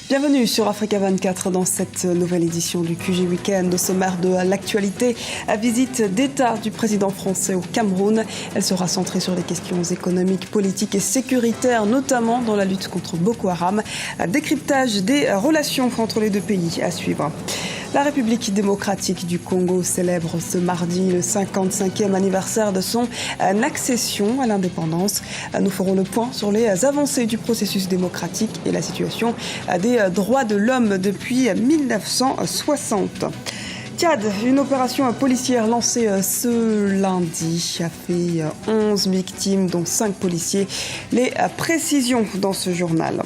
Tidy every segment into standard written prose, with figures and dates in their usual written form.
Bienvenue sur Africa 24 dans cette nouvelle édition du QG Weekend. Au sommaire de l'actualité, visite d'État du président français au Cameroun. Elle sera centrée sur les questions économiques, politiques et sécuritaires, notamment dans la lutte contre Boko Haram. Décryptage des relations entre les deux pays à suivre. La République démocratique du Congo célèbre ce mardi le 55e anniversaire de son accession à l'indépendance. Nous ferons le point sur les avancées du processus démocratique et la situation des droits de l'homme depuis 1960. Tchad, une opération policière lancée ce lundi a fait 11 victimes, dont 5 policiers. Les précisions dans ce journal.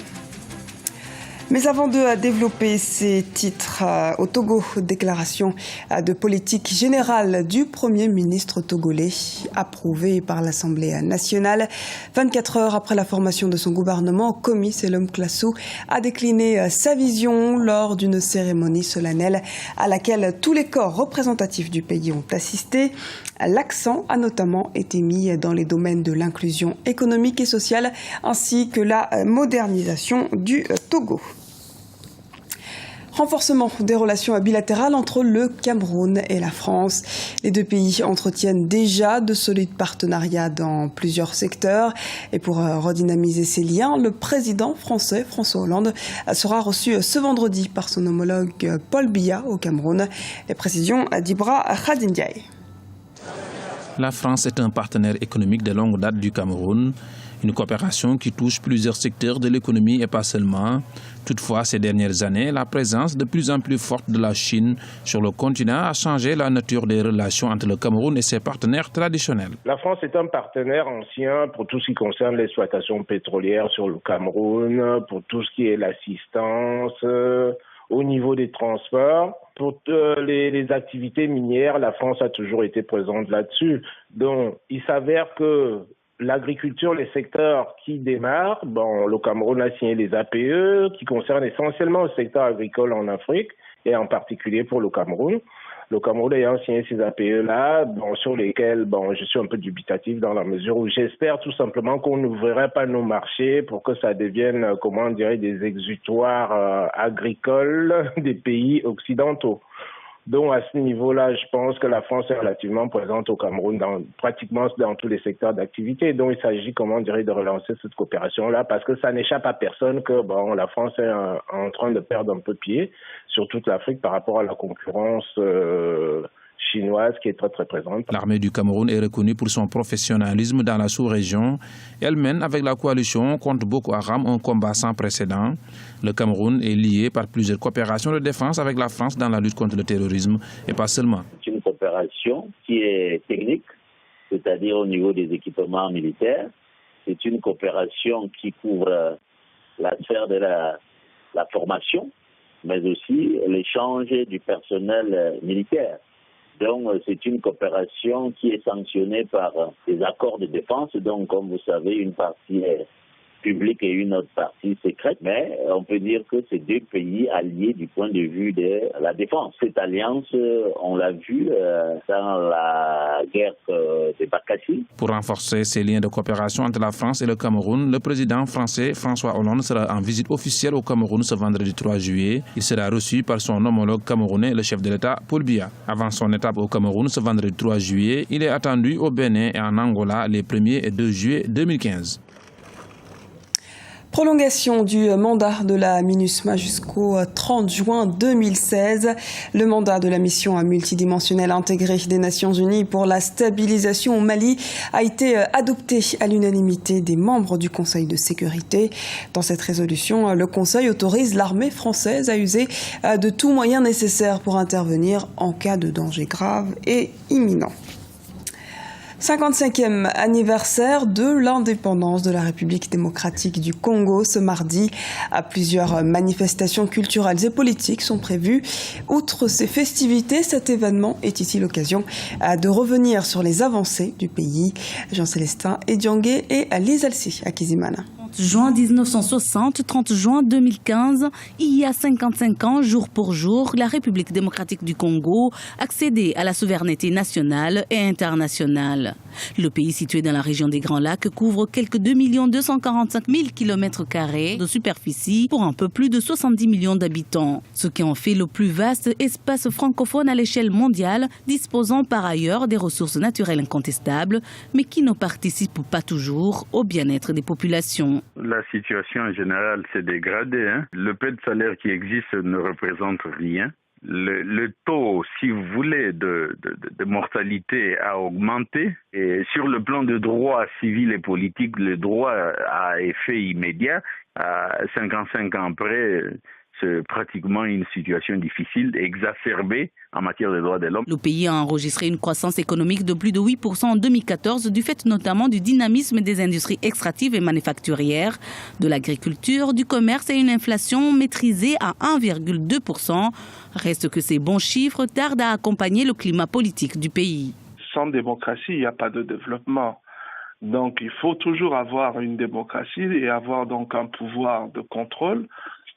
Mais avant de développer ces titres, au Togo, déclaration de politique générale du Premier ministre togolais, approuvée par l'Assemblée nationale. 24 heures après la formation de son gouvernement, Komi Selom Klassou a décliné sa vision lors d'une cérémonie solennelle à laquelle tous les corps représentatifs du pays ont assisté. L'accent a notamment été mis dans les domaines de l'inclusion économique et sociale ainsi que la modernisation du Togo. Renforcement des relations bilatérales entre le Cameroun et la France. Les deux pays entretiennent déjà de solides partenariats dans plusieurs secteurs. Et pour redynamiser ces liens, le président français François Hollande sera reçu ce vendredi par son homologue Paul Biya au Cameroun. Les précisions d'Ibra Khadindiaye. La France est un partenaire économique de longue date du Cameroun. Une coopération qui touche plusieurs secteurs de l'économie et pas seulement. Toutefois, ces dernières années, la présence de plus en plus forte de la Chine sur le continent a changé la nature des relations entre le Cameroun et ses partenaires traditionnels. La France est un partenaire ancien pour tout ce qui concerne l'exploitation pétrolière sur le Cameroun, pour tout ce qui est l'assistance au niveau des transports. Pour les activités minières, la France a toujours été présente là-dessus. Donc, il s'avère que l'agriculture, les secteurs qui démarrent, le Cameroun a signé les APE qui concernent essentiellement le secteur agricole en Afrique et en particulier pour le Cameroun. Le Cameroun ayant signé ces APE-là, sur lesquels je suis un peu dubitatif dans la mesure où j'espère tout simplement qu'on n'ouvrirait pas nos marchés pour que ça devienne, des exutoires agricoles des pays occidentaux. Donc à ce niveau-là, je pense que la France est relativement présente au Cameroun pratiquement dans tous les secteurs d'activité. Donc il s'agit, de relancer cette coopération-là parce que ça n'échappe à personne que la France est en train de perdre un peu pied sur toute l'Afrique par rapport à la concurrence chinoise qui est très très présente. L'armée du Cameroun est reconnue pour son professionnalisme dans la sous-région. Elle mène avec la coalition contre Boko Haram un combat sans précédent. Le Cameroun est lié par plusieurs coopérations de défense avec la France dans la lutte contre le terrorisme et pas seulement. C'est une coopération qui est technique, c'est-à-dire au niveau des équipements militaires. C'est une coopération qui couvre la sphère de la formation, mais aussi l'échange du personnel militaire. Donc, c'est une coopération qui est sanctionnée par des accords de défense. Donc, comme vous savez, une partie est publique et une autre partie secrète. Mais on peut dire que c'est deux pays alliés du point de vue de la défense. Cette alliance, on l'a vu dans la guerre de Bakassi. Pour renforcer ces liens de coopération entre la France et le Cameroun, le président français François Hollande sera en visite officielle au Cameroun ce vendredi 3 juillet. Il sera reçu par son homologue camerounais, le chef de l'État, Paul Biya. Avant son étape au Cameroun ce vendredi 3 juillet, il est attendu au Bénin et en Angola les 1er et 2 juillet 2015. Prolongation du mandat de la MINUSMA jusqu'au 30 juin 2016. Le mandat de la mission multidimensionnelle intégrée des Nations Unies pour la stabilisation au Mali a été adopté à l'unanimité des membres du Conseil de sécurité. Dans cette résolution, le Conseil autorise l'armée française à user de tous moyens nécessaires pour intervenir en cas de danger grave et imminent. 55e anniversaire de l'indépendance de la République démocratique du Congo ce mardi. Plusieurs manifestations culturelles et politiques sont prévues. Outre ces festivités, cet événement est ici l'occasion de revenir sur les avancées du pays. Jean-Célestin Ediangé et Lise Alcy à Kizimana. Juin 1960, 30 juin 2015, il y a 55 ans, jour pour jour, la République démocratique du Congo accédait à la souveraineté nationale et internationale. Le pays situé dans la région des Grands Lacs couvre quelques 2 245 000 km² de superficie pour un peu plus de 70 millions d'habitants, ce qui en fait le plus vaste espace francophone à l'échelle mondiale, disposant par ailleurs des ressources naturelles incontestables, mais qui ne participent pas toujours au bien-être des populations. La situation en général s'est dégradée. Le peu de salaire qui existe ne représente rien. Le taux, si vous voulez, de mortalité a augmenté. Et sur le plan de droits civils et politiques, le droit a effet immédiat. 55 ans après, c'est pratiquement une situation difficile, exacerbée en matière de droits de l'homme. Le pays a enregistré une croissance économique de plus de 8% en 2014, du fait notamment du dynamisme des industries extractives et manufacturières, de l'agriculture, du commerce et une inflation maîtrisée à 1,2%. Reste que ces bons chiffres tardent à accompagner le climat politique du pays. Sans démocratie, il n'y a pas de développement. Donc il faut toujours avoir une démocratie et avoir donc un pouvoir de contrôle.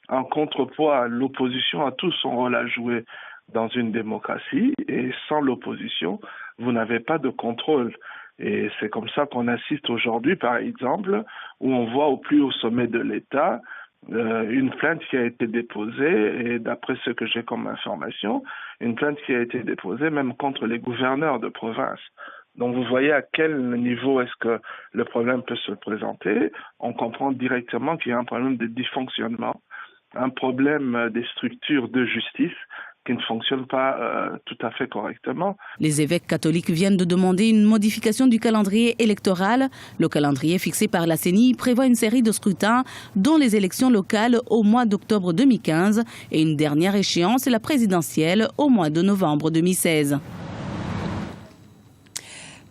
En contrepoids, l'opposition a tout son rôle à jouer dans une démocratie et sans l'opposition, vous n'avez pas de contrôle. Et c'est comme ça qu'on assiste aujourd'hui, par exemple, où on voit au plus haut sommet de l'État une plainte qui a été déposée, et d'après ce que j'ai comme information, une plainte qui a été déposée même contre les gouverneurs de province. Donc vous voyez à quel niveau est-ce que le problème peut se présenter. On comprend directement qu'il y a un problème de dysfonctionnement, un problème des structures de justice qui ne fonctionnent pas tout à fait correctement. Les évêques catholiques viennent de demander une modification du calendrier électoral. Le calendrier fixé par la CENI prévoit une série de scrutins, dont les élections locales au mois d'octobre 2015 et une dernière échéance, la présidentielle, au mois de novembre 2016.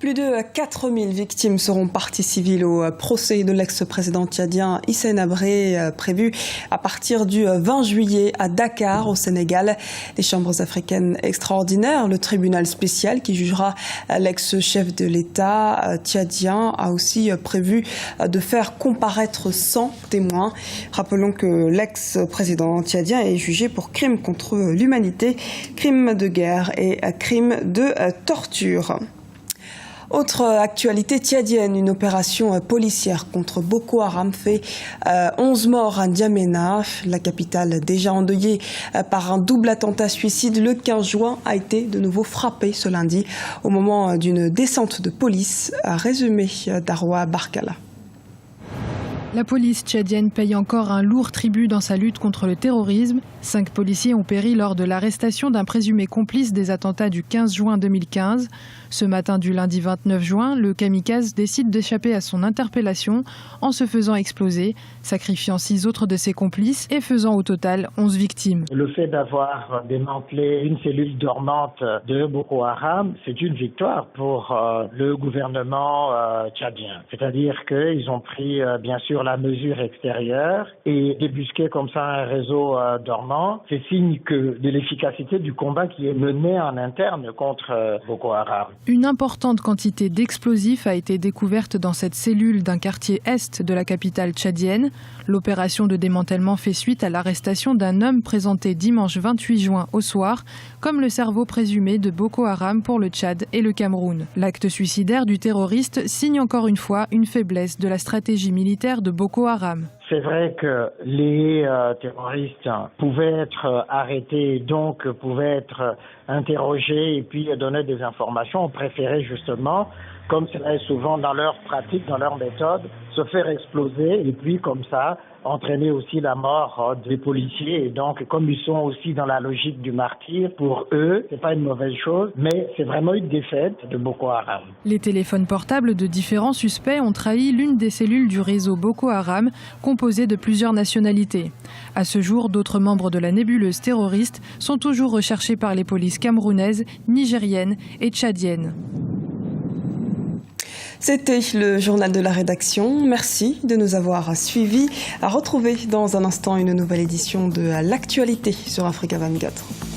Plus de 4000 victimes seront parties civiles au procès de l'ex-président tchadien Hissène Habré, prévu à partir du 20 juillet à Dakar, au Sénégal. Les chambres africaines extraordinaires, le tribunal spécial qui jugera l'ex-chef de l'État tchadien, a aussi prévu de faire comparaître 100 témoins. Rappelons que l'ex-président tchadien est jugé pour crimes contre l'humanité, crimes de guerre et crimes de torture. Autre actualité tchadienne, une opération policière contre Boko Haram fait 11 morts à N'Djamena, la capitale déjà endeuillée par un double attentat suicide. Le 15 juin a été de nouveau frappé ce lundi au moment d'une descente de police, a résumé Darwa Barkala. La police tchadienne paye encore un lourd tribut dans sa lutte contre le terrorisme. 5 policiers ont péri lors de l'arrestation d'un présumé complice des attentats du 15 juin 2015. Ce matin du lundi 29 juin, le kamikaze décide d'échapper à son interpellation en se faisant exploser, sacrifiant 6 autres de ses complices et faisant au total 11 victimes. Le fait d'avoir démantelé une cellule dormante de Boko Haram, c'est une victoire pour le gouvernement tchadien. C'est-à-dire qu'ils ont pris bien sûr la mesure extérieure et débusquer comme ça un réseau dormant, c'est signe de l'efficacité du combat qui est mené en interne contre Boko Haram. Une importante quantité d'explosifs a été découverte dans cette cellule d'un quartier est de la capitale tchadienne. L'opération de démantèlement fait suite à l'arrestation d'un homme présenté dimanche 28 juin au soir comme le cerveau présumé de Boko Haram pour le Tchad et le Cameroun. L'acte suicidaire du terroriste signe encore une fois une faiblesse de la stratégie militaire de Boko Haram. C'est vrai que les terroristes pouvaient être arrêtés, donc pouvaient être interrogés et puis donner des informations. On préférait justement, comme cela est souvent dans leur pratique, dans leur méthode, se faire exploser et puis comme ça entraîner aussi la mort des policiers. Et donc, comme ils sont aussi dans la logique du martyr, pour eux, c'est pas une mauvaise chose, mais c'est vraiment une défaite de Boko Haram. Les téléphones portables de différents suspects ont trahi l'une des cellules du réseau Boko Haram, composée de plusieurs nationalités. À ce jour, d'autres membres de la nébuleuse terroriste sont toujours recherchés par les polices camerounaises, nigériennes et tchadiennes. C'était le journal de la rédaction. Merci de nous avoir suivis. À retrouver dans un instant une nouvelle édition de l'actualité sur Africa 24.